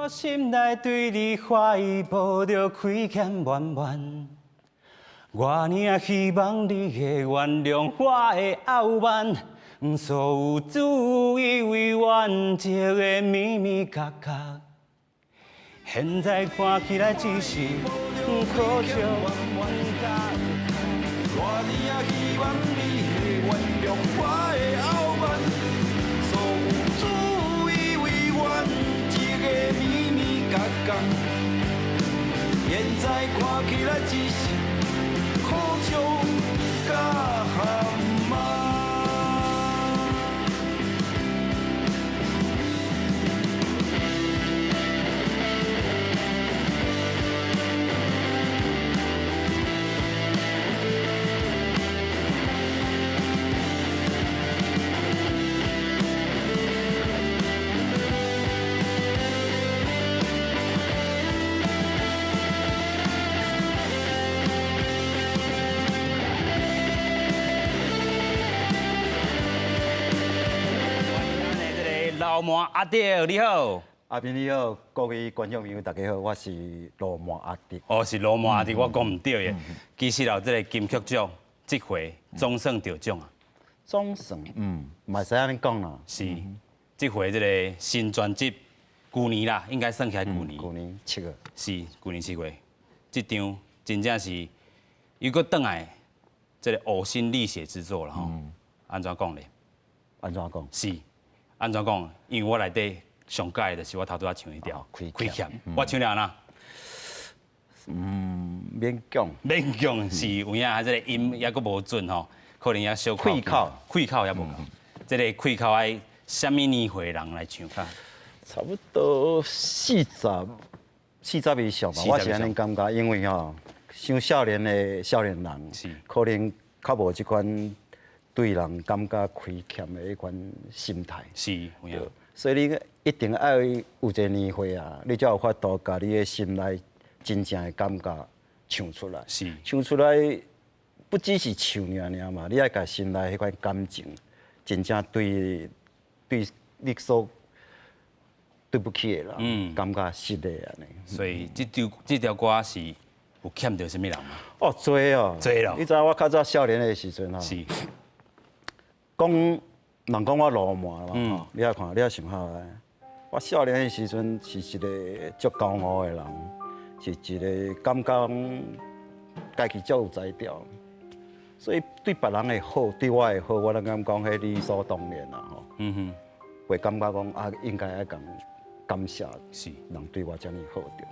我心内对你怀抱着亏欠满满，我呢希望你会原谅我的傲慢，所有自以为完结的咪咪角角，现在看起来只是可笑。我呢也希望你会原谅我的傲慢，所有自以为完结的咪咪角角，现在看起来只是可笑甲喊骂。老麻阿弟你好，阿平你好，各位观众朋友大家好，我是罗马阿迪。哦是老麻阿弟，我讲唔对嘅。其实有这个金曲奖，这回总算得奖啊。总算，唔使安尼讲啦。是，这回这个新专辑，去年啦，应该算起来去年。去年7月。是，去年7月，这张真正是又搁倒来，这个呕心沥血之作啦吼。安怎讲咧？安怎讲？是。安怎讲？因为我内底上喜的就是我头拄仔唱迄条亏亏欠，我唱了哪？勉强。勉强是有影，这个音也阁无准吼，可能也小气口也无够。这个气口爱什么年岁的人来唱较？差不多40以上吧。我是安尼感觉，因为吼，像少年的少年人，可能较无这款。对人感觉亏欠的迄款心态，是，有影。所以你一定要有一个年岁啊，你才有法度把你的心内真正的感觉唱出来。是，唱出来不只是唱尔嘛，你要把心内迄款感情，真正对你所对不起的人，感觉实的安尼。所以这条歌是有欠着什么人吗？哦，多哦，多咯。你知我较早少年的时阵吼。是。讲人讲我罗马嘛吼，你也看，你也想下来，我少年的时阵是一个足高傲的人，是一个感觉家己足有才调，所以对别人的好，对我的好，我拢感讲迄理所当然啦吼。会感觉讲啊，应该爱讲感谢，是人对我遮尔好着。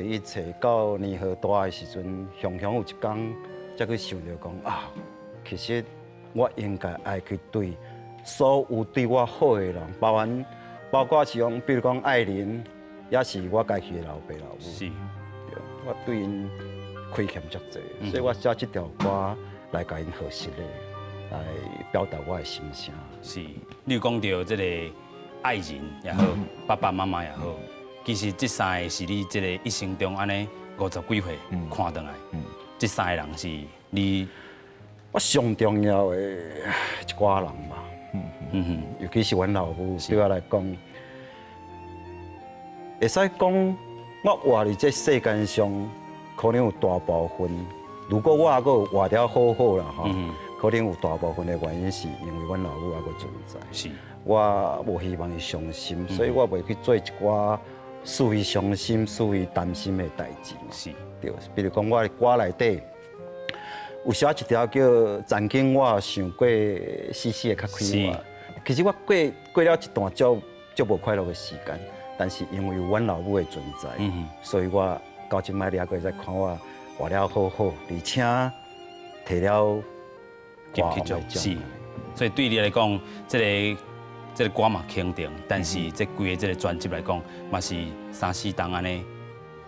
一切到年岁大的时阵，常常有一天才去想着讲啊，其实。我应该爱去对所有对我好的人，包括是讲，比如讲爱人，也是我家己的老爸老母。是，我对因亏欠足多，所以我写这条歌来甲因和谐的，来表达我的心声。是，你有讲到这个爱人也好，爸爸妈妈也好，其实这三个是你这个一生中安尼50几岁看倒来，这三个人是你。我上重要的一寡人吧，尤其是阮老母，对我来讲，会使讲我活伫这世间上，可能有大部分，如果我还阁活得好好啦吼，可能有大部分的原因是因为阮老母还阁存在。是，我无希望伊伤心，所以我袂去做一寡使伊伤心、使伊担心的代志。是，对，比如讲我的歌内底。有写一条叫“曾经我想过死死的较快活”，其实我过了一段足无快乐的时间，但是因为有阮老母的存在，所以我到今摆了过再看我活了好好，而且摕了金曲奖是，所以对你来讲，这个歌嘛肯定，但是这规个这个专辑来讲，嘛是3、4档安尼，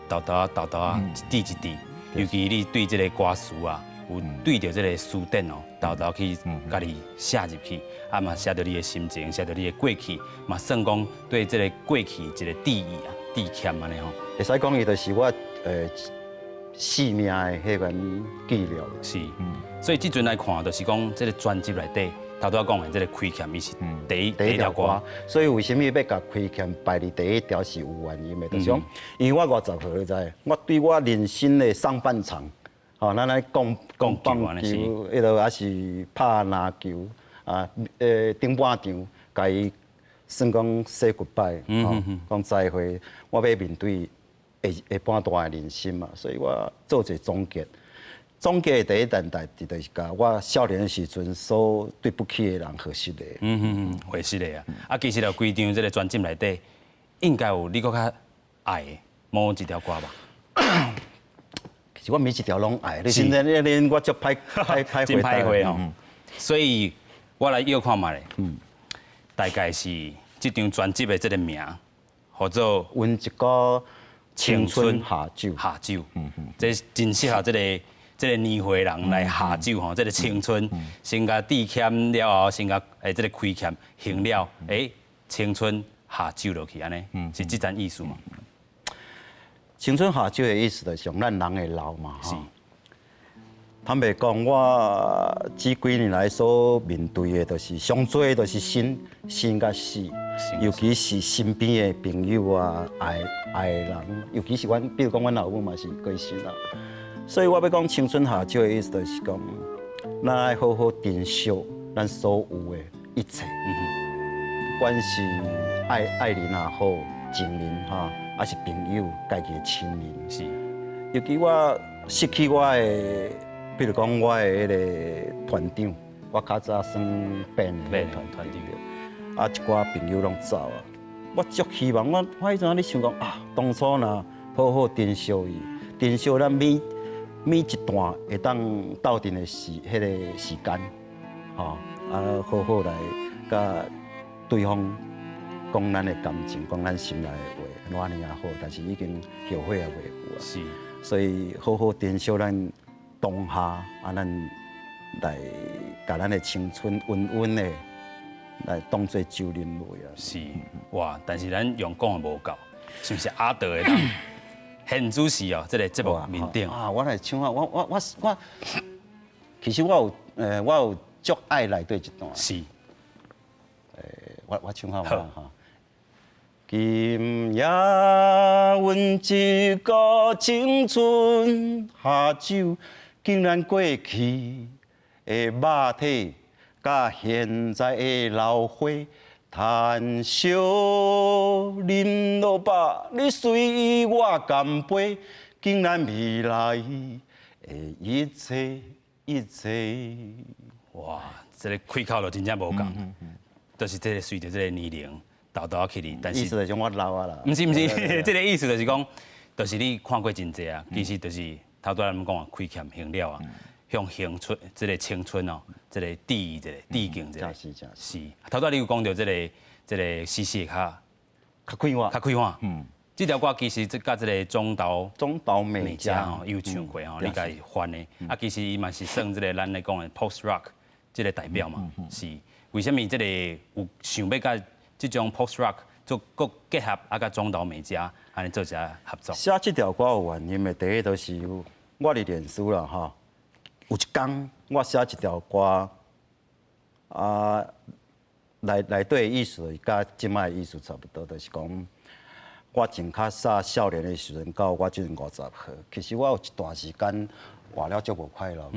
豆豆啊，一滴一滴，尤其你对这个歌词啊。有对着这个词典哦，豆豆去家己写入去，啊嘛写着你的心情，写着你的过去，嘛算讲对这个过去一个致意啊、致歉安尼吼。会使讲伊就是我生命的迄款记录。是，所以即阵来看，就是讲这个专辑内底头拄讲的这个亏欠，伊是第一条歌。所以为什么要甲亏欠排伫第一条是有原因的，就是讲，因为我50岁你知，我对我人生的上半场，吼，咱来讲棒球，迄落也是拍篮球啊，顶半场，甲伊算讲 say goodbye， 吼，讲再会，我要面对下半段的人生嘛，所以我做一个总结。总结的第一件代志，就是甲我少年的时阵所对不起的人合适的。合适的啊。啊，其实了规张这个专辑内底，应该有你搁较爱的某一条歌吧？其实我每一条拢爱，你现在你我足歹真歹回吼。所以我来要看嘛咧。大概是这张专辑的这个名，或者阮一个青春下酒。下酒，这真适合这个年岁人来下酒吼，这个青春先甲抵欠了后，先甲这个亏欠还了，青春下酒落去安尼，是这层意思嘛？青春下酒的意思就是咱人会老嘛，是。坦白讲，我这几年来所面对的，就是上多的，就是生甲死，尤其是身边的朋友啊、爱的人，尤其是阮，比如讲阮老母嘛是过身啦。所以我要讲青春下酒的意思，就是讲，咱爱好好珍惜咱所有的一切，不管是爱人也好，情人哈，还是朋友、家己的亲人，是。尤其我失去我的，比如讲我的迄个团长，我较早算变的团长，啊一寡朋友拢走啊，我足希望我迄阵咧想讲啊，当初若好好珍惜伊，珍惜咱每一段会当斗阵的迄个时间，吼，啊，好好来甲对方讲咱的感情，讲咱心内的话，哪尼也好，但是已经后悔也袂赴啊。是，所以好好珍惜咱当下，啊，咱来甲咱的青春稳稳的来当做酒啉落啊。是，哇！但是咱用讲的无够，是不是阿德的？很主席哦，这个节目面顶啊，我来唱啊，我，其实我有足爱内底一段。是。我唱下哈。今夜阮一个青春下酒，竟然过去的肉体，甲现在的老花。谈笑饮落吧，你随我干杯，竟然未来的一切一切。哇，这个开口就真正无共，就是这个随着这个年龄豆豆起哩，但是意思就是我老啊啦。不是，这个意思就是讲，就是你看过真济啊，其实就是头拄咱们讲啊，亏欠还了啊。向这个青春哦，这个致敬一下。是。头拄你有讲到这个诗诗较开化。这条歌其实甲这个中岛美嘉哦有唱过哦，你家翻的。啊，其实伊嘛是算这个咱咧讲的 post rock 这个代表嘛。是。为什么这个有想要甲这种 post rock 做个结合啊，甲中岛美嘉安尼做一下合作？写这条歌有原因的，第一就是我的脸书啦哈。有一天，我写一条歌，啊，内底的意思甲即摆的意思差不多，就是讲，我从较早少年的时阵到我即阵50岁，其实我有一段时间活了足无快乐。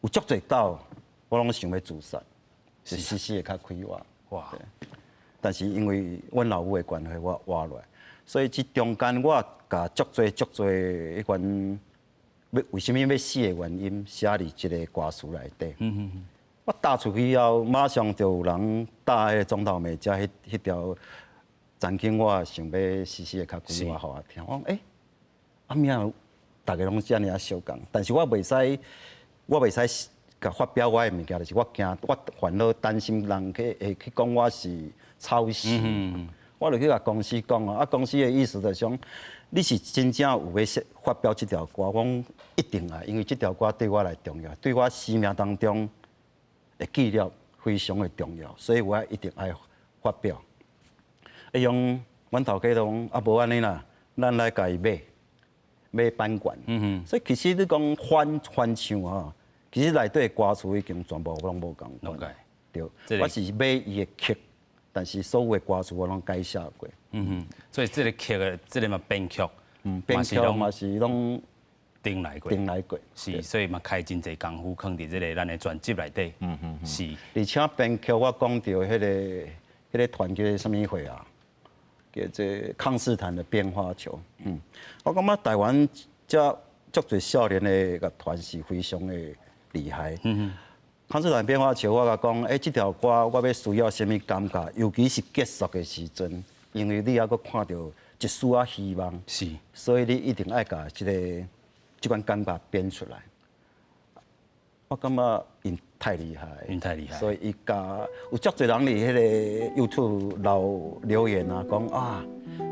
有足侪斗，我拢想要自杀，是死死的较快活。哇！但是因为阮老母的关系，我活落来，所以这中间我甲足侪迄款。为什么要死的原因写伫这个歌词内底？我打出去后，马上就有人打迄个中岛美嘉迄条，曾经我想要死死的较快活，互我听。我讲阿明，大家拢遮尔啊相共，但是我袂使甲发表我的物件，就是我惊我烦恼担心人会去讲我是抄袭。我就去甲公司讲啊，公司的意思就是讲。你是真正有要发表这条歌，我讲一定啊，因为这条歌对我来重要，对我生命当中的记录非常的重要，所以我一定爱发表。用阮头家讲啊，无安尼啦，咱来家己买版权。所以其实你讲翻唱啊，其实内底歌词已经全部拢无共了解款。对，这个我是买伊的曲，但是所有的歌词我拢改写过。所以这个曲的这个嘛编曲，编曲嘛是拢定来过，定来过。是，所以嘛开真侪功夫放伫这个咱的专辑内底。是。而且编曲我讲到迄个团叫什么会啊？叫做康斯坦的变化球。我感觉台湾遮足侪少年的乐团是非常的厉害。康斯坦变化球，我甲讲，这条歌我要需要什么感觉？尤其是结束的时阵，因为你还阁看到一丝仔希望，是，所以你一定爱甲这款感觉编出来。我感觉因太厉害，所以伊甲有足侪人伫迄个 YouTube 留言啊，讲啊，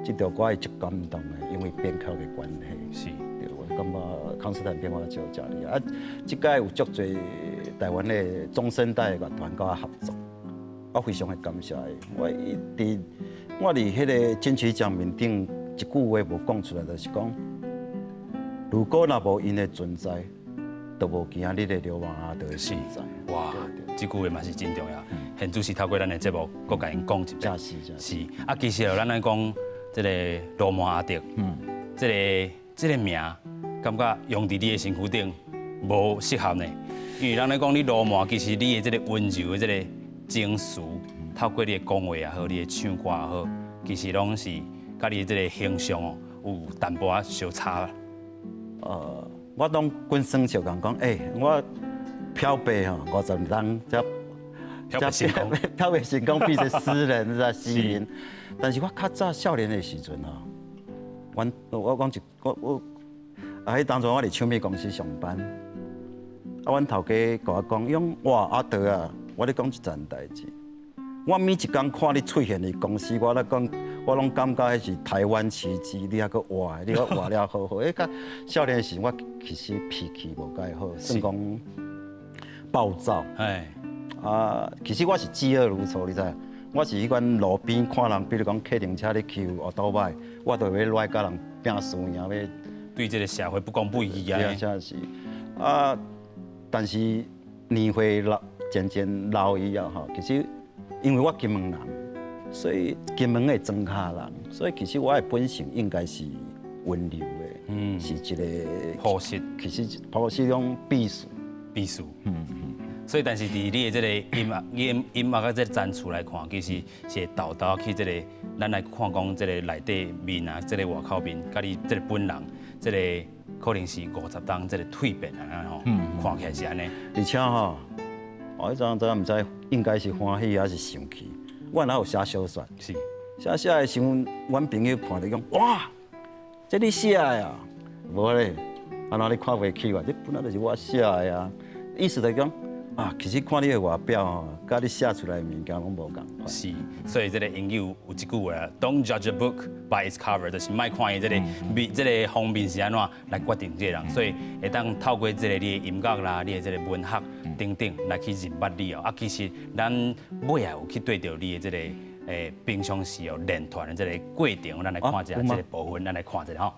这条歌是足感动的，因为编曲的关系。是，对，我感觉康斯坦变化球真厉害。这届有足侪台湾的中生代的乐团甲我合作，我非常的感谢伊。我伫迄个金曲奖面顶一句话无讲出来，就是讲，如果若无因的存在，都无今仔日的流氓阿德的存在。哇，这句话嘛是真重要。现主是透过咱的节目，搁甲因讲一遍。是。啊，其实咱来讲，这个罗曼阿德，这个名，感觉用伫你的身躯顶无适合呢。因为人来讲，你罗曼，其实你的这个温柔的这个情绪，透过你的讲话也好，你的唱歌也好，其实拢是甲你的这个形象哦，有淡薄仔相差。我当滚生笑讲，我漂白吼50年，才漂白成功，漂白成功变成诗人，是吧？诗人。但是我较早少年的时阵哦，我讲我迄当初我伫唱片公司上班，阮头家甲我讲，哇阿德啊，我咧讲一件代志。我每一天看你出现伫公司，我拢感觉迄是台湾奇迹。你还佫活，你佫活了好好。甲少年时，我其实脾气无介好，算讲暴躁。其实我是嫉恶如仇，你知？我是迄款路边看人，比如讲客停车咧骑乌多摆，我就要来甲人拼输赢，要对这个社会不公不义啊。真是但是年岁渐渐老以后其实。因为我金门人，所以金门的庄脚人，所以其实我的本性应该是温柔的，是一个朴实，其实朴实种避暑。所以，但是伫你的这个音乐嘅这展出来看，其实是豆豆去这个，咱来看讲这个内底面啊，这个外口面，甲你这个本人，这个可能是50档这个蜕变啊吼，看起来是安尼。而且吼。迄阵咱毋知应该是欢喜还是生气。我哪有写小说？是写的时候，阮朋友看着讲，哇，这你写的啊？无咧，安怎你看袂起我？这本来就是我写的啊。意思就是讲，其实看你的外表吼，甲你写出来的物件拢无共款。是，所以这个英语有一句话啊 ，Don't judge a book by its cover， 就是莫看伊这个封面是安怎来决定这个人。所以会当透过这个你的音乐啦，你的这个文学等等来去认捌你哦。其实咱尾啊有去对着你的这个平常时哦练团的这个过程，咱来看一下这个部分，咱来看一下吼。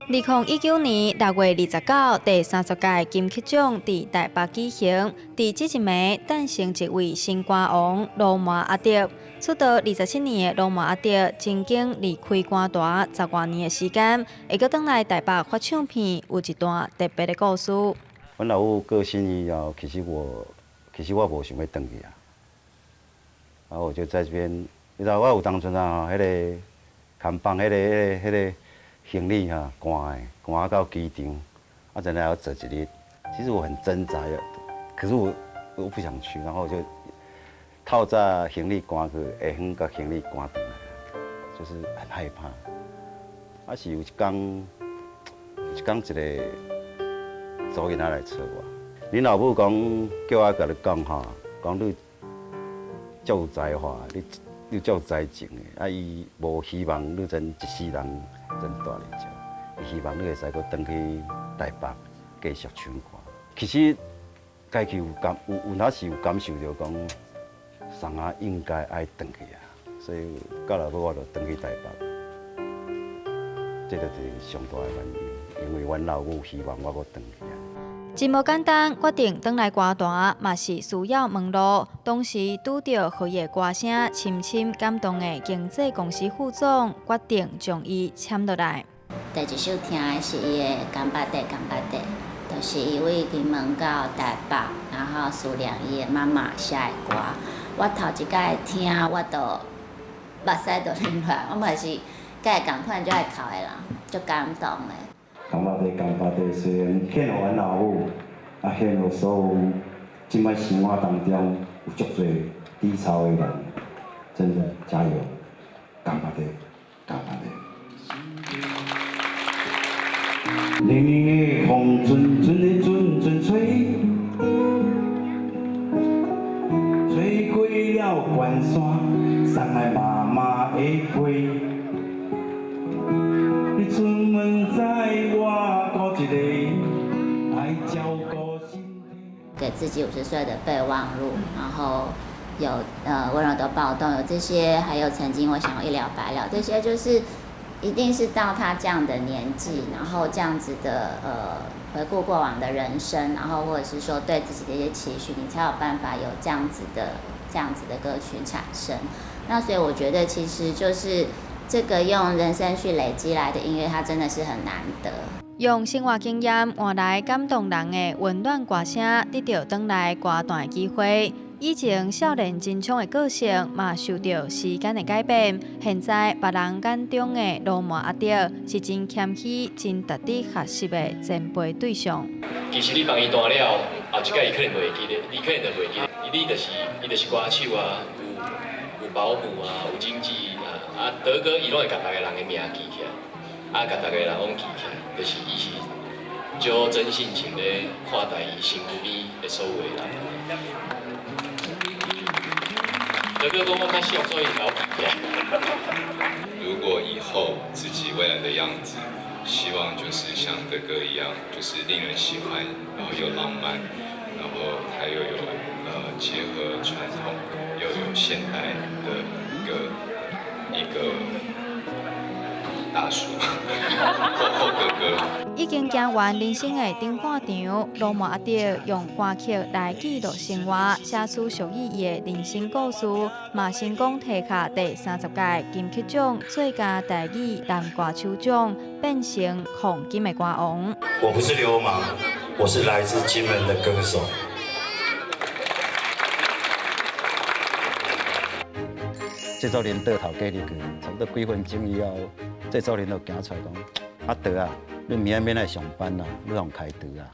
2019年6月29日，第30届金曲奖伫台北举行。伫这一暝，诞生一位新歌王罗曼阿德。出道27年的罗曼阿德，曾经离开歌坛10多年的时间，会搁返来台北发唱片，有一段特别的故事。阮老母过身以后，其实我无想要回去啊。然后我就在这边，你知道我有当初迄个看房，迄个。行李赶到机场，真的要坐一日。其实我很挣扎的，可是我不想去，然后我就套在行李赶去，下远把行李赶回来，就是很害怕。是有一天一个祖囡仔来找我，你老母讲叫我甲你讲讲你足有才华，你足有才情的，伊无希望你真一世人。真大日子，伊希望你会使搁回去台北继续唱歌。其实家己有那是有感受到讲，桑啊应该爱回去啊，所以到了我就回去台北。这就是上大的原因，因为阮老母希望我搁回去啊。真无简单，决定转来歌坛，嘛是需要门路。当时拄到何爷歌声深深感动的经纪公司副总，决定将伊签落来。第一首听的是伊的《干巴爹干巴爹》，就是伊为金门到台北，然后思念伊的妈妈写的歌。我头一摆听，我都目屎都流出来，我嘛是甲伊共款就爱哭的人，足感动的。干巴爹，干巴爹，虽然献互阮老母，献互所有即摆生活当中有足多低潮的人，真的加油！干巴爹，干巴爹。冷冷的风，阵阵的阵阵吹，吹过了关山，送来妈妈的花。你出门载我多一个，爱照顾身体。给自己50岁的备忘录，然后有温柔的暴动，有这些，还有曾经我想要一了百了，这些就是一定是到他这样的年纪，然后这样子的回顾过往的人生，然后或者是说对自己的一些期许，你才有办法有这样子的歌曲产生。那所以我觉得其实就是这个用人生去累积来的音乐，它真的是很难得。用生活经验换来感动人的温暖歌声，得到转来歌坛的机会。以前少年真冲的个性，嘛受到时间的改变。现在别人眼中的罗马阿弟，是真谦虚、真值得学习的前辈对象。其实你帮伊弹了，后一届伊可能袂记得，伊可能就袂记得。伊就是歌手啊，有保姆啊，有经纪啊，德哥伊拢会甲大家人的名记起来，甲大家人拢记起来，就是伊是足真性情咧看待伊身边的所有的人。德哥讲我较小，所以老记起来。如果以后自己未来的样子，希望就是像德哥一样，就是令人喜欢，然后又浪漫，然后他又有结合传统，又有现代的一个大叔后哥哥。已经行完人生的顶半场，罗马阿弟用歌曲来记录生活，写出属于伊的人生故事，嘛成功摕下第30届金曲奖最佳台语男歌手奖，变成黄金的歌王。我不是流氓，我是来自金门的歌手。制作人倒头过入去，差不多几分钟以后，制作人就行出来讲：阿德啊，你明仔免来上班啦，你通开除啊。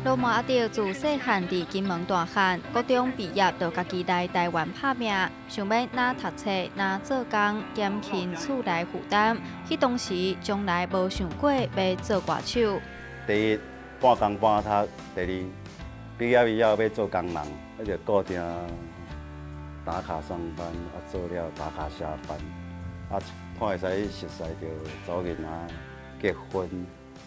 罗马阿弟自细汉伫金门大汉，高中毕业就家己来台湾拍拼，想要哪读册哪做工，减轻厝内负担。迄当时从来无想过要做歌手。第一半工半读，第二毕业以后要做工人，就固定打卡上班，做了打卡下班，看会使熟悉着找囡仔结婚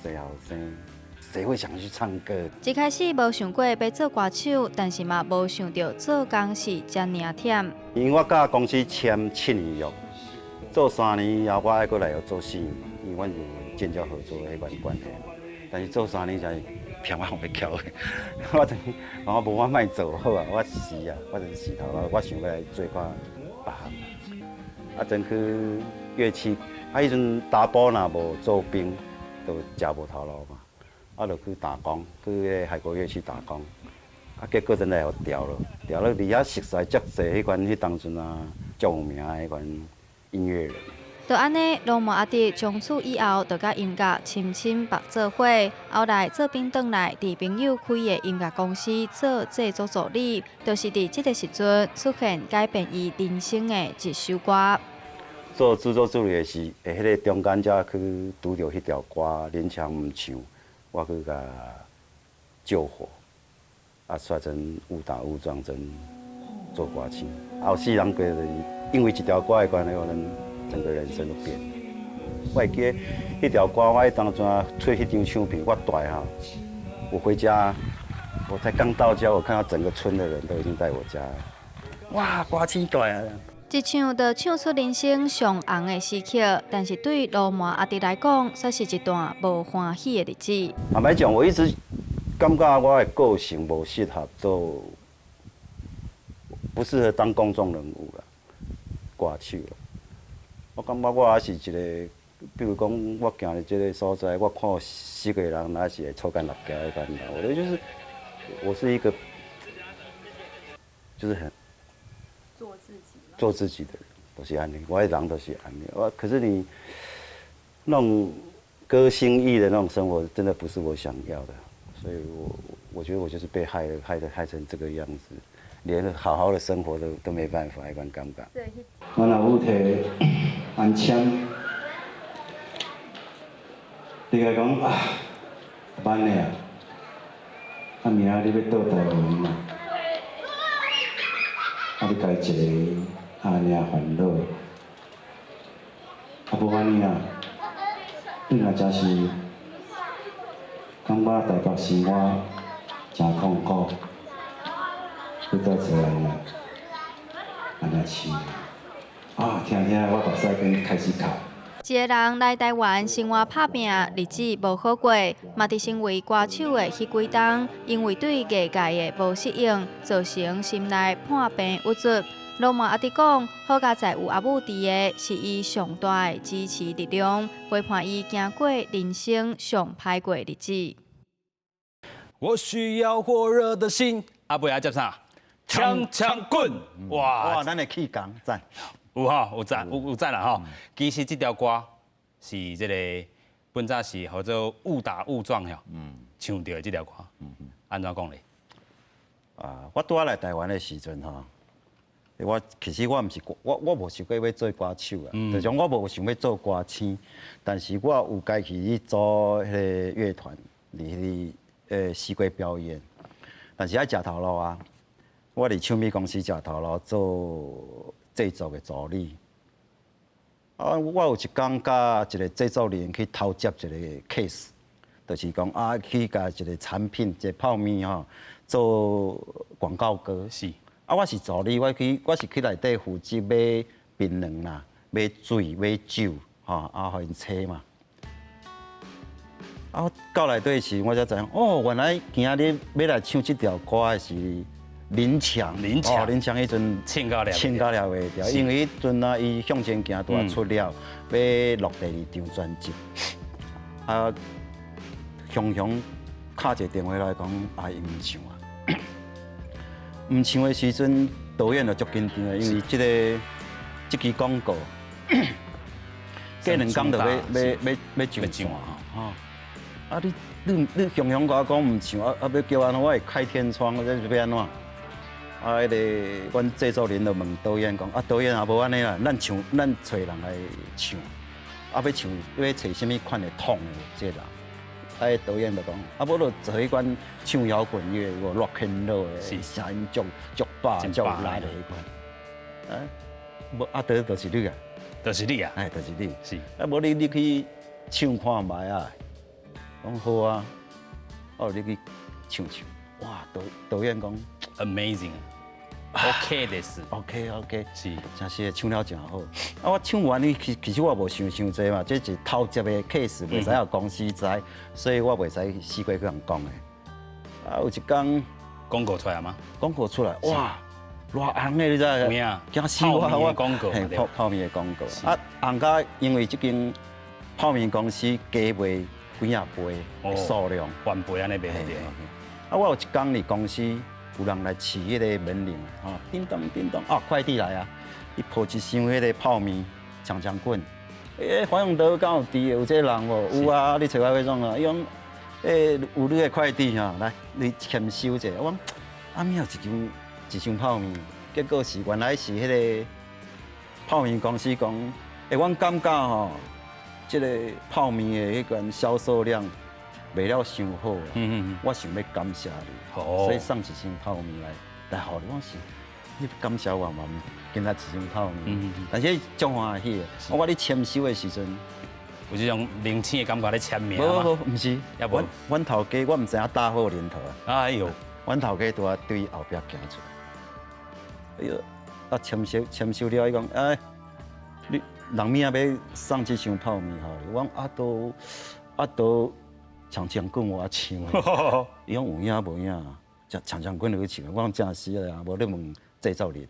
生后生。谁会想去唱歌？一开始无想过要做歌手，但是嘛无想到做工是遮尔忝。因为我甲公司签7年约，做3年以后我爱过来又做4年，因为阮有建交合作的迄款关系。但是做3年才偏我要翘的，我无法卖做好啊，我死啊，我真死头啊！我想要来做看别行，真去乐器，迄阵打波若无做兵，就食无头路嘛。就去打工，去海国乐器打工，结果真来互调了，调了离遐熟悉足侪迄款，迄当阵足有名的迄款音乐人。就安尼，罗马阿弟从此以后，就甲音乐深深绑做伙。后来做兵转来，伫朋友开的音乐公司做制作助理，就是伫这个时阵出现改变伊人生的一首歌。做制作助理的时，迄个中间才去拄着迄条歌，连唱唔唱。我去甲救火，刷成误打误撞，真做歌星。后世人过就是因为一条歌的关系，我们整个人生都变了。我会记迄条歌，我迄当阵出迄张唱片，我大吼，我回家，我才刚到家，我看到整个村的人都已经在我家了。哇，歌星大啊！一唱就唱出人生上红的诗曲，但是对罗马阿弟来讲，却是一段无欢喜的日子。坦白讲，我一直感觉我的个性无适合做，不适合当公众人物啦，歌手啦。我感觉我也是一个，比如讲我行入这个所在，我看4个人也是会抽干6家的干的。我就是我是一个，就是很做自己的人，都是安尼，我的人都是安尼。可是你那种歌星艺的那种生活，真的不是我想要的，所以我觉得我就是被害成这个样子，连好好的生活都没办法，一般尴尬。我若有摕安签，你甲讲啊，慢的啊，明仔你要倒台湾嘛，你家一个。安尼烦恼，无安尼啊，你若真是感觉台北生活真痛苦，你倒出来呢，安尼唱，听我目屎边开始哭。一个人来台湾生活打拼，日子无好过，嘛伫成为歌手的迄几冬，因为对艺界的无适应，造成心内破病无助。罗马阿弟讲，好佳在有阿母伫的，是伊上大的支持力量，陪伴伊行过人生上歹过日子。我需要火热的心，阿伯要接啥？枪枪棍！哇，咱的气功赞。有哈，有赞啦哈。其实这条歌是这个本早是叫做误打误撞吼，唱到的这条歌，安怎讲咧？我拄仔来台湾的时阵吼。其实我毋是我无想过要做歌手啊，就讲我无想要做歌星，但是我有家去组迄个乐团，伫四季表演，但是爱食头路啊，我伫唱片公司食头路做制作的助理。我有一天甲一个制作人去偷接一个 case， 就是讲去甲一个产品，一个泡面吼做广告歌。是。我是助理，我是去内底负责买槟榔啦、买水、买酒，互因切嘛。到内底时，我才知影，原来今日要来唱这条歌的是林强，林强迄阵唱到了会调，因为迄阵伊向前行都出了，要录第2张专辑。雄雄敲一个电话来讲，伊唔唱啊。唔唱的时阵，导演就足紧张的，因为这支广告，过2天就要上线吼。你雄雄甲我讲唔唱，要叫安怎？我会开天窗，这是要安怎？迄个阮制作人就问导演讲，导演无安尼啦，咱找人来唱，要唱要找什么款的痛的这人。导演就讲，无就做迄款唱摇滚乐，有 rock and roll 的，声音足爆、足力的迄款。无就是你啊，就是你啊，就是你。是。无你去唱看卖啊？讲好啊，你去唱。哇，导演讲 amazing。OK 的是 ，OK， 是，真是唱了真好。我唱完其实我无想济嘛，这是偷接的 case， 袂使有公司知，所以我袂使四界去人讲的。有一天广告出来吗？广告出来，哇，偌红的你知？有影，惊死我！广告，泡面的广告。红甲因为这间泡面公司加卖几啊杯的数量，翻倍安尼卖我有一天伫公司。有人来试迄个门铃，叮咚叮咚，快递来啊！伊抱一箱迄个泡面、强棍，黄永德敢有伫有这人无？有啊，你找我迄种啊？伊讲，有你的快递来你签收者。我讲，有一箱泡面，结果是原来是迄个泡面公司讲，阮感觉这个泡面的迄个销售量。卖了伤好我想要感谢你，所以送一箱泡面来互你。我是你感谢我嘛，今仔一箱泡面，但是足欢喜的。我你签收的时阵，有这种灵性的感觉咧签名吗？唔是，也无阮头家我唔知影大好年头啊，哎呦，阮头家拄啊对后壁行出来，哎呦，啊签收了，伊讲哎，你人命要送这箱泡面吼，我讲都长棍我抢，伊讲有影无影，长棍就去抢，我讲真是啊，无你问制造人，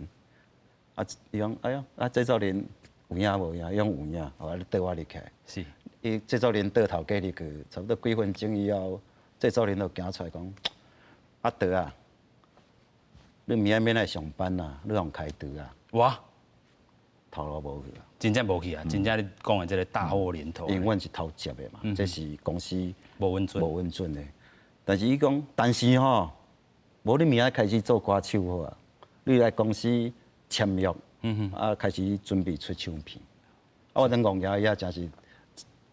啊，伊讲哎呀，啊制造人有影无影，伊讲有影，后来你带我入去。是，伊制作人倒头家入去，差不多几分钟以后，制作人就行出来讲：阿德啊，你明仔免来上班啦，你用开除啊！哇，头路无去啊！真正无去啊！真正你讲的这个大好年头，因为阮是头接的嘛，这是公司无稳准，无稳准的。但是伊讲，但是吼，无你明仔开始做歌手好啊，你来公司签约，啊开始准备出唱片。啊，我等戆爷也真是。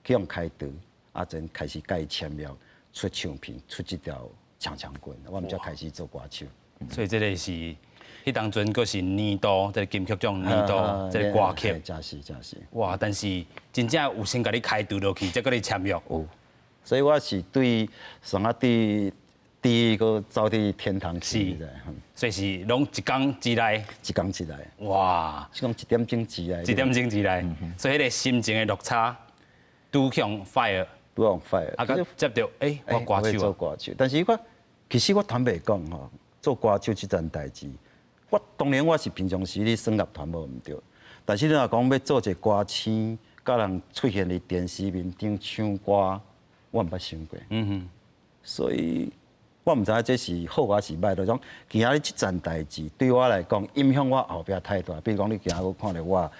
去用开除，啊，then开始甲伊签约，出唱片，出一条长棍，我们才开始做歌手。所以这个是，迄当阵佫是年度，这个金曲奖年度这个歌曲。真是。哇！但是真正有先甲你开除落去，再甲你签约。有，所以我是对上啊对第一个走伫天堂去的。所以是拢一工之内。一工之内。哇！是讲1点钟之内。1点钟之内，所以迄个心情的落差。拄向 fire， 拄向 fire， 啊，甲接到我歌手做歌手，但是其实我坦白讲吼，做歌手这件代志，当然我是平常时咧耍乐团无毋对，但是你若讲要做一个歌星，甲人出现伫电视面顶唱歌，我毋捌想过。所以我毋知影这是好还是歹，就讲今仔日这件代志对我来讲影响我后壁太大。比如讲你今仔日看到我。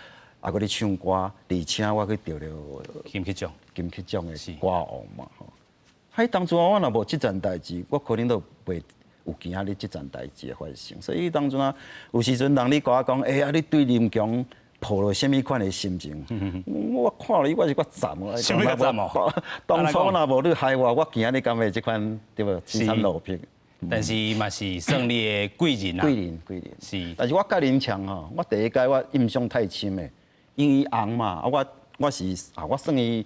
啊！佮你唱歌，而且我去得了金曲奖的歌王嘛吼。喺当初我若无即件代志，我可能都袂有今仔日即件代志的发生。所以当初啊，有时阵人你甲我讲，啊，你对林强抱了什么款的心情？我看了我是我赞哦。什么个赞哦？当初若无你害我今仔日敢会即款对无？青山路平。但是嘛是算你的贵人啊。贵人。是。但是我甲林强吼，我第一届我印象太深诶。因为红嘛，啊我是我算伊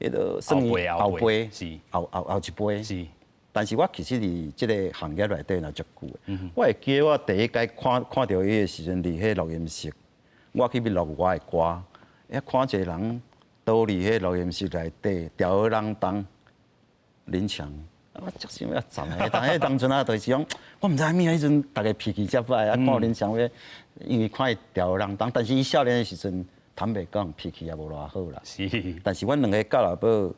迄个算伊后辈，是后一辈。是，但是我其实伫即个行业内底若足久诶。我会记得我第一届看到伊诶时阵，伫迄录音室，我去要录我诶歌，看一个人倒伫迄录音室内底吊儿郎当，林强。我足想要赞诶，但迄当阵啊，就是讲，我毋知影咩迄阵，大家脾气遮歹啊，看林强因为看伊吊儿郎当，但是伊少年诶时阵，坦白讲脾气也无偌好啦。是。但是阮两个到老尾，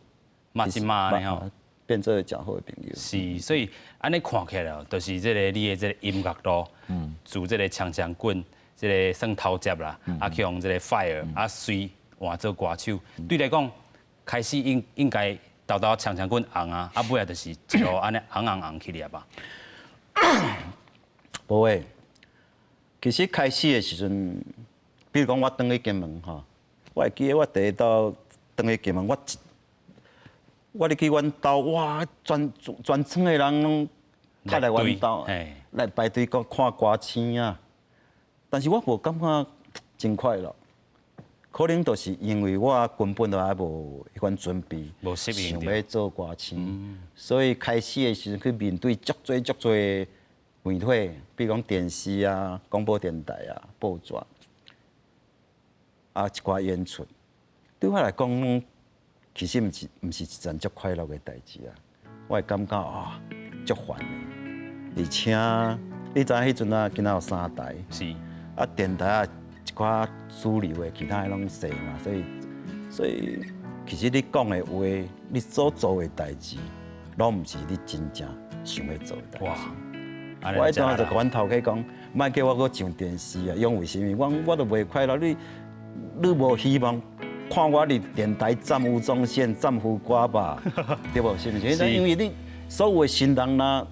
嘛是嘛呢吼，变做真好诶朋友。是，所以安尼看起来哦，就是这个你的这个音乐路，自这个长棍，这个算头接啦，啊去用这个 fire，啊随换做歌手，对来讲，开始应该。豆长棍红啊，啊尾啊就是一路安尼红起来吧。无诶，其实开始诶时阵，比如讲我转去金门吼，我会记得我第一道转去金门，我入去阮兜，哇，全村诶人拢派来阮兜，来排队看歌星啊。但是我无感觉真快乐。可能就是因为我根本都还无迄款准备，想要做歌星，所以开始的时阵去面对足多媒体，比如讲电视啊、广播电台啊、报纸啊一寡演出，对我来讲，其实毋是一件足快乐的代志啊。我会感觉啊，足烦的，而且你知影迄阵啊，今仔有3台，是啊电台啊。一寡主流的，其他的拢细嘛，所以其实你讲的话，你所做的代志，拢毋是你真正想要做的代志。哇！我迄阵就甲阮头家讲，莫叫我搁上电视啊，因为什么？我都袂快乐。你无希望看我伫电台站吴宗宪、站胡瓜吧？对无？是毋是？因为你所有的新人呐。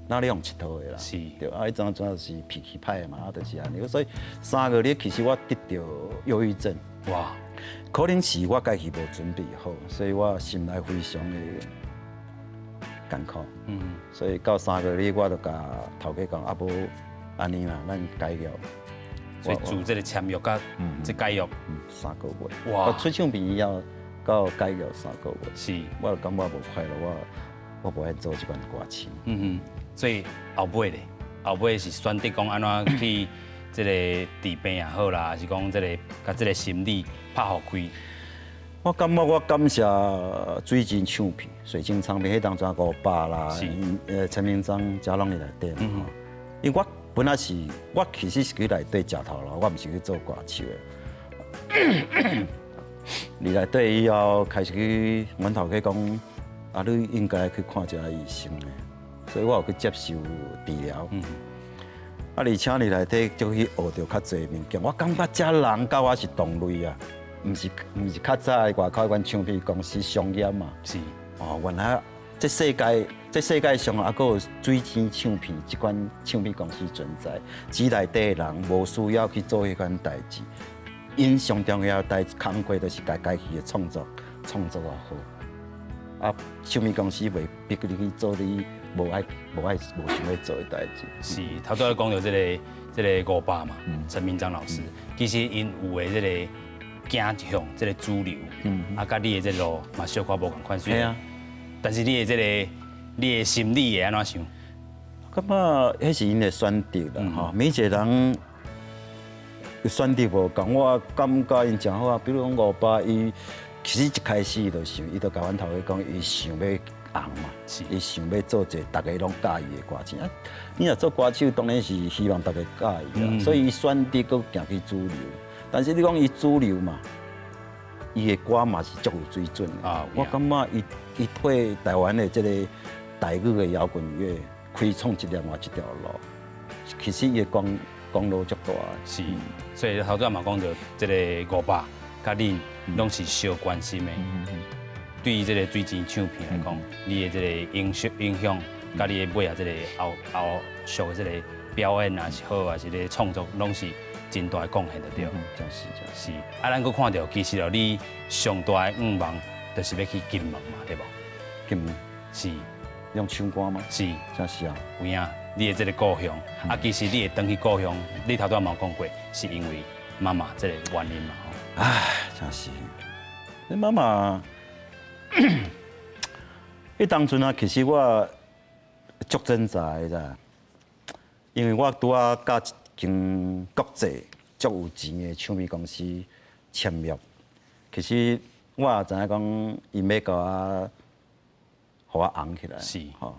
哪里用佚佗的啦？是，对啊，迄阵主要是脾气歹嘛，就是安尼。所以3个月其实我得到忧郁症。哇！可能是我家己无准备好，所以我心内非常的艰苦。所以到3个月，我就甲头家讲，啊无安尼啦，咱解约。所以做这个签约甲这解约3个月。哇！我出唱片以后，到改业3个月，是，我就感觉无快乐，我无爱做这款歌曲。所以后尾咧，后尾是选择讲安怎去这个治病也好啦，还是讲这个甲这个心理拍互开。我感觉我感谢水晶唱片、水晶唱片，迄当阵58啦，陈明章、嘉龙伫内底嘛。因为我本来是，我其实是去内底食头路，我毋是去做歌手的。入内底以后，开始去阮头家讲，啊，你应该去看一下医生的，所以我有去接受治疗。啊，而且入内底就去学到较侪物件，我感觉这人甲我是同类啊。毋是较早的外口迄款唱片公司商业嘛？是。哦，原来这世界上还佫有水晶唱片这款唱片公司存在，只内底的人无需要去做迄款代志，因上重要的工作就是家己的创作也好。啊，唱片公司袂逼你去做你无想要做的代志。是，头拄仔讲到这个58嘛，陈明章老师，其实因有的这个。走向这个主流，啊，甲你的这路嘛小可无共款，虽然，但是你的这个你的心理会安怎想？感觉迄是因的选择啦，吼，每一个人选择无共，我感觉因真好啊。比如讲58，伊其实一开始伊就想，伊就甲阮头家讲，伊想要红嘛，伊想要做一个大家拢介意的歌手。啊，你若做歌手，当然是希望大家介意啦，所以伊选择佫行去主流。但是你讲伊主流嘛，伊的歌嘛是足有水准的。啊，我感觉伊替台湾的这个台语的摇滚乐开创一条路。其实伊的功劳足大。是，所以头先嘛讲到这个58，甲恁拢是相关心的。对于这个水晶唱片来讲，你的这个影响，甲你的尾啊这个后续的这个表演啊是好，还是咧创作，拢是。真大的贡献的对，是。啊，咱佫看到，其实哦，你上大的愿望就是要去金门嘛，对无？金门是用唱歌吗？是，真是啊。有影，你的这个故乡，啊，其实你会回去故乡，你头拄嘛讲过，是因为妈妈这个原因嘛吼。唉，真是。你妈妈，迄当阵啊，其实我足挣扎的，因为我拄啊甲经国际足有钱的唱片公司签约，其实我也知影讲，伊要甲我，互我红起来，是吼。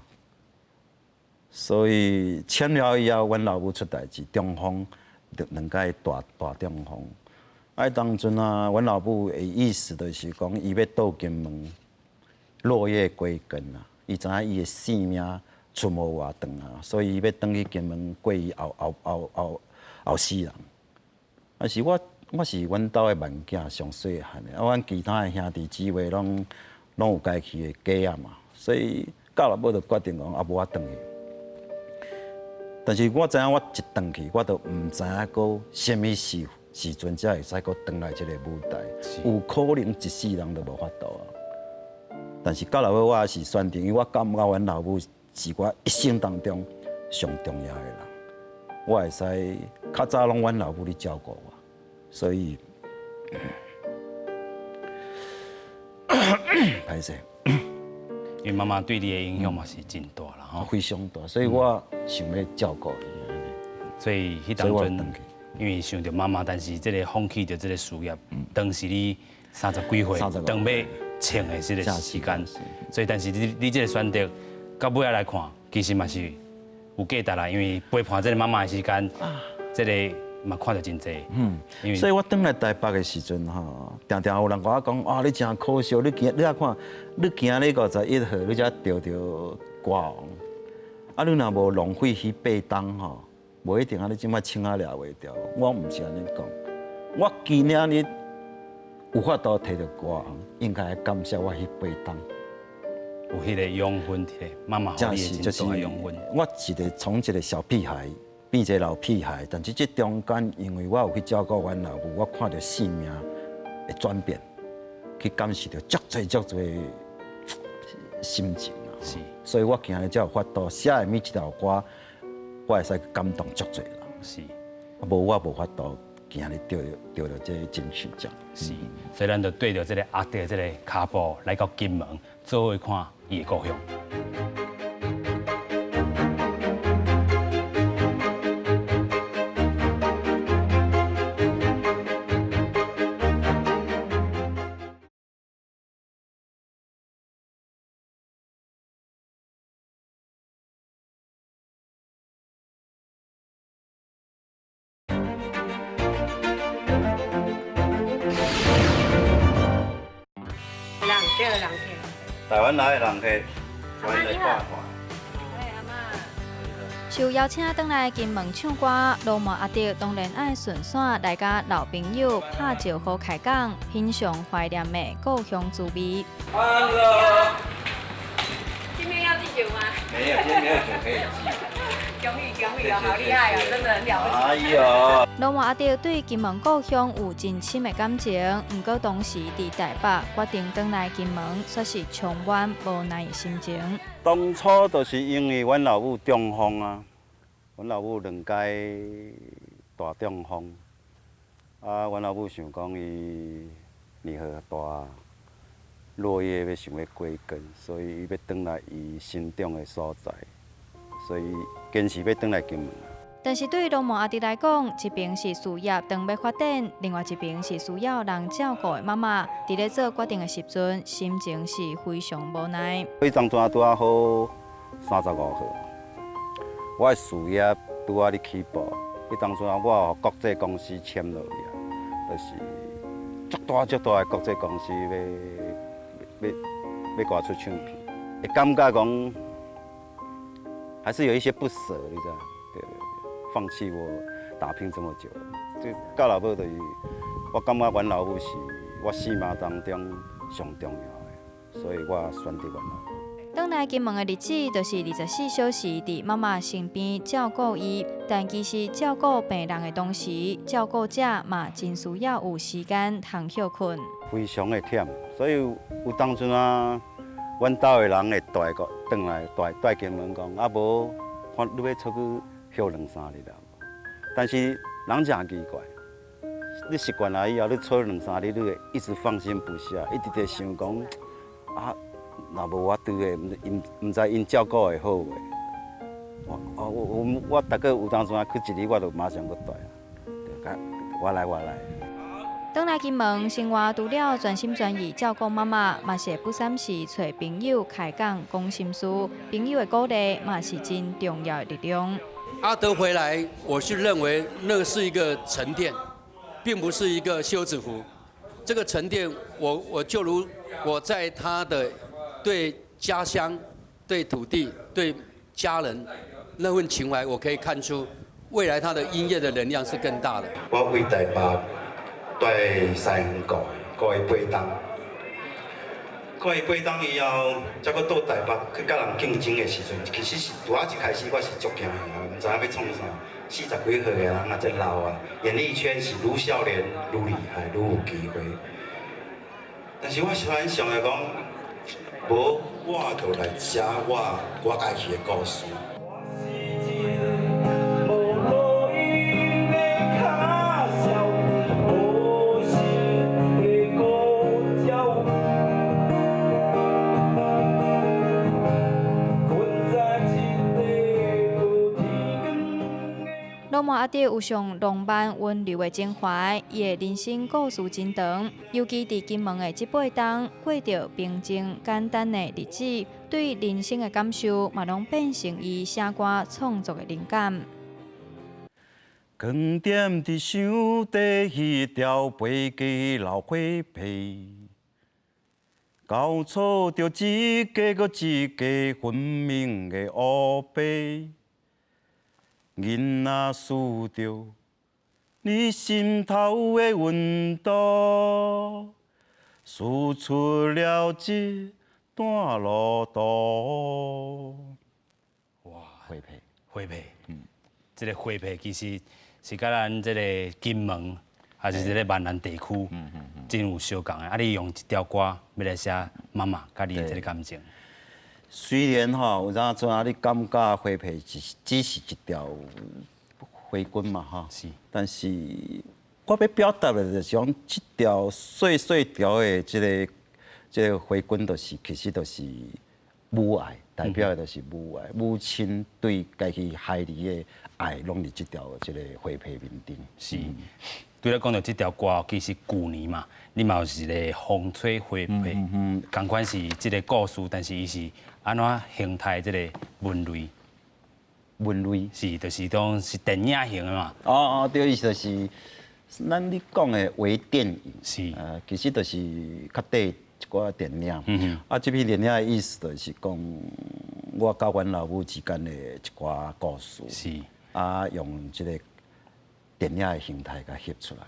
所以签了以后，阮老母出代志，中风两届大中风。啊，当阵啊，阮老母的意思就是讲，伊要倒金门落叶归根啊，伊知影伊的性命。出无偌长啊，所以伊要转去金门过伊后世人。但是我是阮兜的慢囝上细汉的，啊，阮其他的兄弟姊妹拢有家己的家啊嘛，所以到了尾就决定讲啊，无法转去。但是我知影我一转去，我就毋知影讲什么时阵才会使佫转来这个舞台，有可能一世人都无法度啊。但是到了尾我也是选择，因为我感觉阮老母。是我一生当中上重要的人，我会使较早拢阮老母咧照顾我，所以歹势。因为妈妈对你的影响嘛是真大啦吼，非常大，所以我想要照顾伊。所以迄当阵，因为想着妈妈，但是这个放弃着这个事业，当时你30几岁，当要穿的这个时间，所以但是你这个选择。到尾仔来看，其实嘛是有价值啦，因为陪伴这个妈妈的时间，这个嘛看到真济。所以我转来台北的时阵吼，常常有人甲我讲，啊，你真可惜，你啊看，你今日51号，你才得歌王，啊，你若无浪费迄8冬吼，无一定啊，你即摆请啊掠袂掉。我毋是安尼讲，我今日有法度摕到歌王，应该感谢我迄8冬。有迄个养分，迄个妈妈好你的真大养分。我从一个小屁孩变一个老屁孩，但是这中间，因为我有去照顾阮老母，我看到生命的转变，去感受到足多心情啊。是，所以我今日才有法度写的每一条歌，我会使感动足多人。是，无我无法度今日得到这个金曲奖。是，所以咱就对着这个阿弟的这个脚步来到金门，做伙看伊的故乡。台湾来的人客，欢迎来看看。受邀请返来金门唱歌，罗马阿弟当然爱顺线来甲老朋友拍照好开讲，欣赏怀念的故乡滋味。今天要祭酒吗？没有，今天没有酒可以恭喜哦，好厉害哦，真的很了不起。哎呦！罗马阿弟对金门故乡有真深的感情，不过当时伫台北决定返来金门，却是充满无奈的心情。当初就是因为阮老母中风啊，阮老母2届大中风，啊，阮老母想讲伊年岁大，落叶要想要归根，所以伊要返来伊心中的所在，所以坚持要返来金门。但是对罗马阿弟来讲，一边是事业当要发展，另外一边是需要人照顾的妈妈。伫咧做决定的时阵，心情是非常无奈。迄当阵拄啊好35号，我的事业拄啊咧起步。迄当阵我互国际公司签落去啊，就是足大的国际公司要我出唱片，会感觉讲还是有一些不舍，你知道？对。放弃我打拼这么久，这到老母就是，我感觉阮老母是我4命当中上重要的，所以我选择阮老母。返来金门的日子，就是24小时伫妈妈身边照顾伊，但其实照顾病人的同时，照顾者嘛真需要有时间通休困。非常的忝，所以有当阵啊，阮兜的人会带个返来带金门讲，啊无看你要出去。休2-3日啦，但是人真奇怪，你习惯了以后，你出2-3日，你会一直放心不下，一直在想讲啊，若无我对的，唔知因照顾会好袂。我大概有当阵啊去1日，我就马上去带啊，我来。返来金门生活，除了全心全意照顾妈妈，嘛是不三时找朋友开讲讲心事，朋友的鼓励嘛是真重要的力量。阿德回来，我是认为那是一个沉淀，并不是一个休止符。这个沉淀，我就如我在他的对家乡、对土地、对家人那份情怀，我可以看出未来他的音乐的能量是更大的。我为台北带西园顾伊8冬。看伊8冬以后，才搁到台北去甲人竞争的时阵，其实是拄仔一开始我是足惊的，毋知影要创啥。40几岁的人啊，才老啊，演艺圈是愈少年愈厉害，愈有机会。但是我是很想的讲，无我就来写我家己的故事。罗马阿弟有上浪漫温柔的情怀，伊的人生故事真长，尤其伫金门的这8冬，过着平静简单的日子，对人生的感受嘛，拢变成伊写歌创作的灵感。光点伫箱底迄条飞机老花皮，交错着一家搁一家分明的乌白。囡仔思着你心头的温度，输出了一段路途。哇，花皮，这个花皮其实是甲咱这个金门，还是这个闽南地区，真有相共的。啊，你用一条歌要来写妈妈甲你的这个感情。虽然有当阵啊，你感觉花皮只是一条花棍嘛，是，但是我要表达的就是讲，这条细细条的这个花裙，就是其实就是母爱，代表的就是母爱，母亲对家己孩儿的爱，拢伫这条这个花被面顶。是。对咱讲到这条歌，其实旧年嘛，你嘛是一个风吹花被，同款是这个故事，但是伊是安怎形态这个文类？文类是，就是当是电影型的嘛。哦，对，意思就是咱你讲的微电影。是。其实就是较短一寡电影。这篇电影的意思就是讲，我甲阮老母之间的一寡故事。是。用这个电影的形态甲翕出来。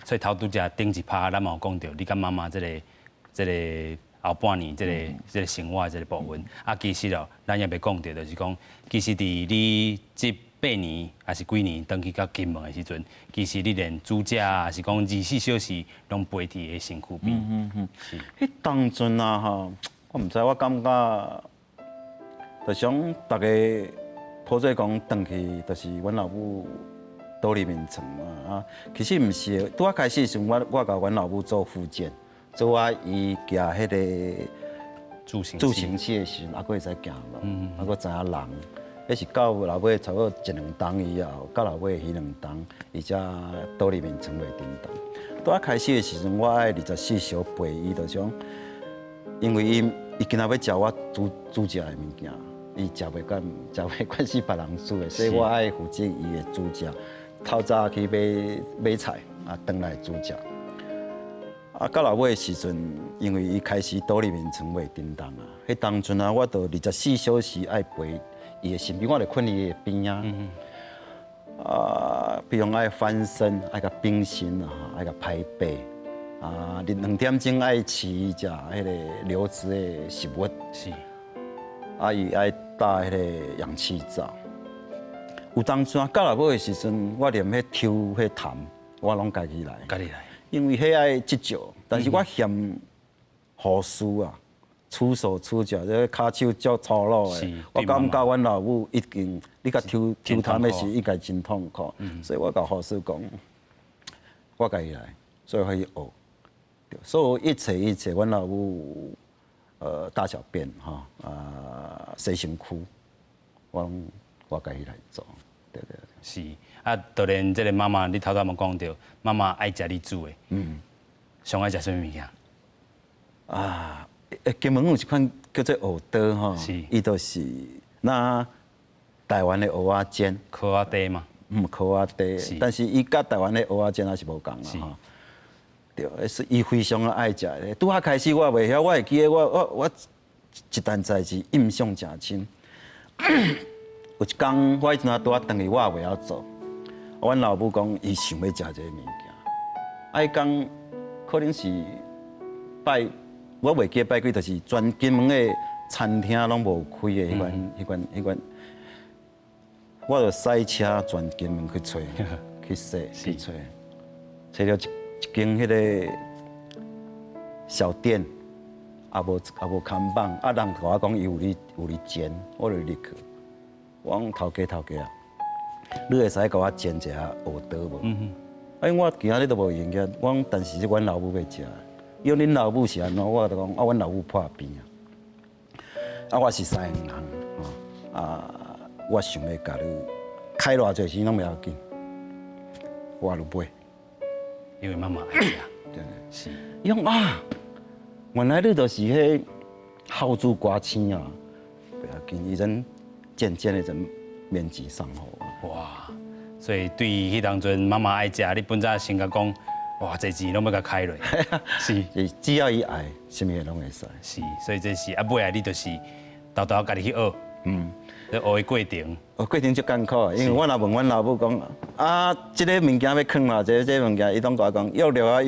所以头拄只顶一趴，咱嘛有讲到，你甲妈妈这个后半年这个生活这个部分，其实哦，咱也袂讲到，就是讲，其实伫你这8年还是几年，登去到金门的时阵，其实你连煮食还是讲24小时拢陪伫个身躯边。迄当阵啊吼，我毋知，我感觉，就想大家抱做讲登去，就是阮老母倒里面床啊。其实毋是的，拄啊开始的时阵，我甲阮老母做复健。做伊骑迄个自行车的时阵，还佫会使行路，还佫知影人。迄是到老尾差不多1、2冬以后，到老尾迄2冬，伊才倒里面床袂叮当。拄啊开始的时阵，我爱24小时陪伊，就种，因为伊今仔要食我煮食的物件，伊食袂惯是别人煮的，所以我爱负责伊的煮食。透早去买菜，回来煮食。到老尾的时阵，因为伊开始倒里面床袂叮当啊，迄当阵啊，我着24小时爱陪伊的身边，我着困伊的边啊。比如爱翻身，爱甲冰心啊，爱甲拍背2点钟爱饲伊食迄个流质的食物。是。伊爱打迄个氧气罩。有当阵啊，到老尾的时阵，我连迄抽迄痰，我拢家己来。因为迄爱急救，但是我嫌护士啊，出手出脚，这骹手足粗鲁的。我感觉阮老母已经，你甲抽痰的时，应该真痛苦，所以我甲护士讲，我家己来，所以可以学。所以一切，阮老母大小便洗身躯，我家己来做，对。是。当然，这个妈妈，你头仔嘛讲到，妈妈爱食你煮的，上爱食什么物件？金门有一款叫做蚵刀吼，伊就是那台湾的蚵仔煎，蚵仔底嘛，蚵仔底，但是伊甲台湾的蚵仔煎还是无共啦吼。对，是伊非常爱食的。拄仔开始我袂晓，我会记得我一单代志印象诚深。有一天我迄阵拄仔转去，我也袂晓做。阮老母讲，伊想要食这个物件。伊讲可能是我袂记得拜几，就是全金门的餐厅拢无开的迄款，我就塞车全金门去找，去找到一间迄个小店，也无看板，人甲我讲伊有咧煎，我就入去。我讲头家啊，你会使甲我煎一下蚵刀无？我今仔日都无闲个，我讲但是阮老母要食，因为恁老母是安怎，我就讲阮老母破病我是西洋人我想要甲你开偌济钱拢袂要紧，我就买。因为妈妈爱食，对，是。伊讲原来你就是迄好煮瓜青啊，袂要紧，伊真渐渐的真面子上好。哇！所以对于迄当阵妈妈爱食，你本早先甲讲，哇，这钱拢要甲开落。是，只要伊爱，什么拢会使。是，所以这是尾来你就是偷偷家己去学。这学的过程。过程足艰苦，因为我若问阮老母讲，这个物件要放偌济，这个物件伊拢甲我讲，要了，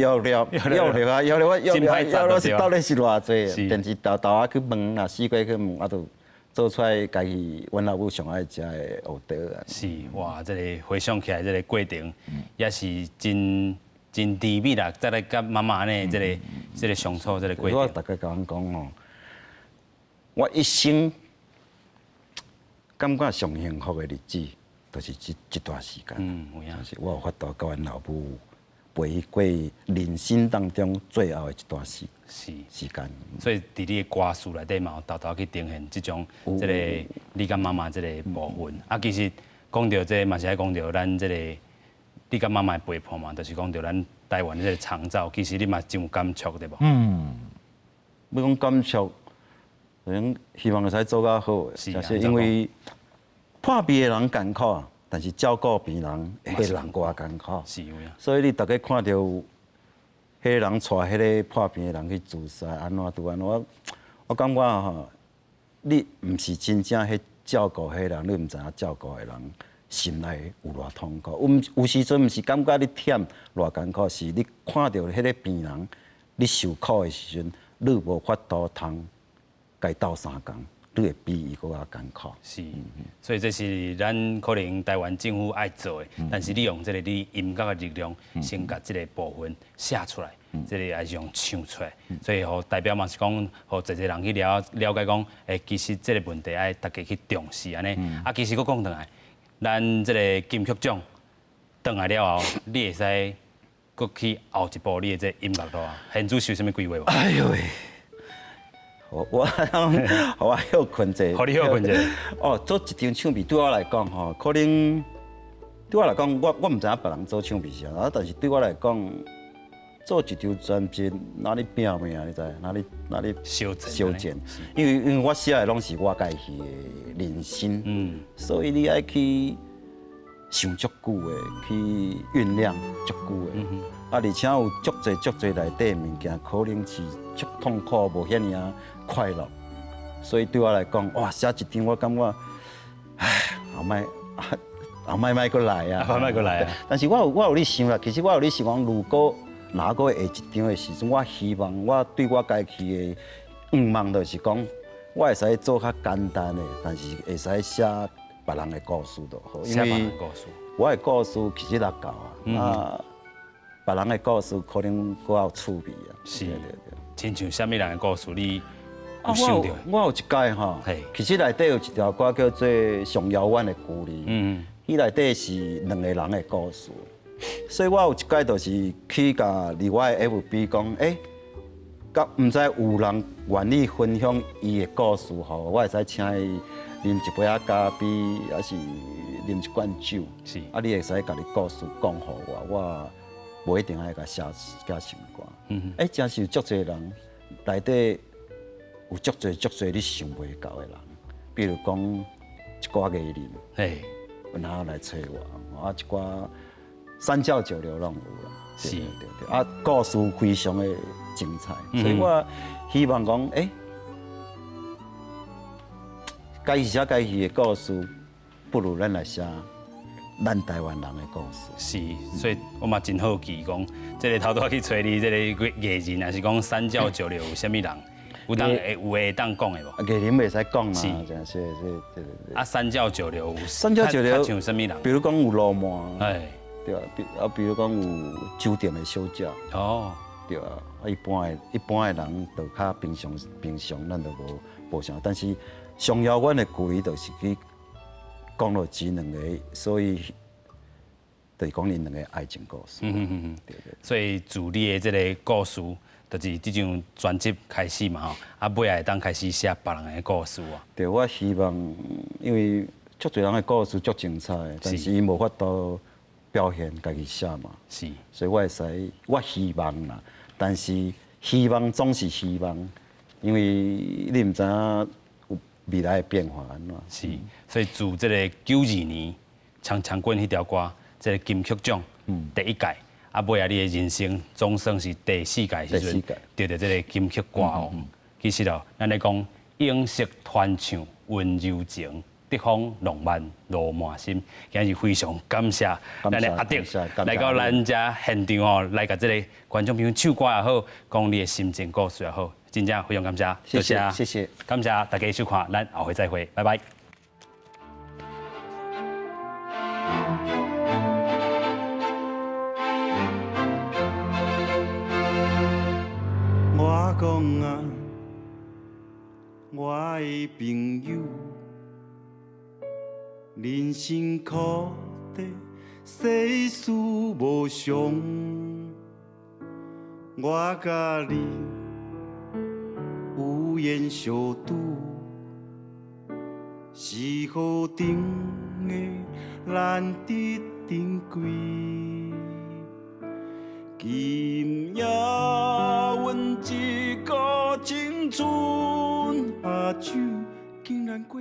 是到底是偌济？但是豆去问四界去问，就做出来家己阮老母上爱食的蚵刀啊。是，哇，这个回想起来，这个过程也是真甜蜜啦。再来甲妈妈呢，这个相处这个过程。我大概甲阮讲我一生感觉上幸福的日子，就是这段时间。有影。就是我有法度甲阮老母陪过人生当中最后的一段时间。所以伫你的歌词内底嘛，有偷偷去呈现这种这个你甲妈妈这个部分。啊，其实讲到这嘛是爱讲到咱这个你甲妈妈的陪伴嘛，就是讲到咱台湾的这个长照，其实你嘛真有感触对无？要讲感触，希望会使做较好。就是因为破病的人艰苦，但是照顾病人迄人更艰苦。是有影。所以你大家看到迄个人带迄个破病的人去自杀，安怎拄安怎？我感觉吼，你毋是真正去照顾迄个人，你毋知影照顾的人心内有偌痛苦。有时阵毋是感觉你忝偌艰苦，是你看到迄个病人你受苦的时阵。你无法度通该斗3工，你会比伊搁较艰苦。是，所以这是咱可能台湾政府爱做的，但是利用这个你音乐的力量，先把这个部分写出来，这个也是用唱出来，所以吼代表嘛是讲，互一个人去了解讲，其实这个问题爱大家去重视安尼。啊，其实佫讲转来，咱这个金曲奖转来了后，你会使。搁去后一部你的这音乐路啊，现主是有啥物规划无？哎呦喂，我休困者，互你休困者。哦，做一张唱片对我来讲吼，可能对我来讲，我唔知影别人做唱片是安，但是对我来讲，做一张专辑哪里拼命，你知？哪里修剪？因为我写的拢是我家己的人生，所以你爱去。想足久的，去酝酿足久的，而且有足侪内底物件，可能是足痛苦，无遐尔快乐。所以对我来讲，哇，写一张我感觉，唉，后摆搁来啊，后摆搁来啊。但是我有咧想啦，其实我有咧想讲，如果哪个下一张的时阵，我希望我对我家己的愿望就是讲，我会使做较简单的，但是会使写。别人的故事就好，因为我的故事其实也够啊。别人的故事可能更有趣味啊。是，亲像什么人的故事，你有想到？我有一届吼，其实内底有一条歌叫做《上遥远的距离》，伊内底是2个人的故事，所以我有一届就是去甲另外的 FB 讲，甲毋知有人愿意分享伊的故事吼，我会使请伊。啉一杯咖啡，还是啉一罐酒，是啊，你会使甲你故事讲互我无一定爱甲写成歌。真是有足侪人内底有足侪你想袂到的人，比如讲一寡艺人，然后来找我，一寡三教九流拢有啦。是，对。啊，故事非常的精彩，所以我希望讲，该写该戏的故事，不如咱来写咱台湾人的故事。是，所以我嘛真好奇讲，这个头拄去找你这个艺人，还是讲三教九流有啥物人？有会当讲的无？艺人袂使讲啦，是。啊，三教九流，三教九流像啥物人？比如讲有罗曼，对啊，比如讲有酒店的小姐，对啊，一般的人就较平常，咱就无啥，但是。上遥远的距离，就是去讲了这2个，所以就是讲因2个爱情故事。对。所以自你的这个故事，就是这张专辑开始嘛吼，啊，尾来当开始写别人的故事啊。对，我希望，因为足侪人的故事足精彩，但是伊无法度表现家己写嘛。是。所以我会使，我希望啦，但是希望总是希望，因为你毋知影。未来的变化安怎？是，所以自这个92年长滚迄条歌，这个金曲奖第1届，啊，尾啊你的人生总算是第4届时阵，得到这个金曲歌哦。其实哦，咱咧讲英式传唱温柔情，北方浪漫路满心，今日非常感谢咱的阿迪来到咱遮现场哦，来甲这个观众朋友唱歌也好，讲你的心情故事也好。真正非常感谢，谢谢，感谢大家收看，咱后回再会，拜拜。我讲啊，我的朋友，人生苦短，世事无常。我甲你有缘相拄，是河顶的难得珍贵。今夜阮一个青春阿酒，竟然过。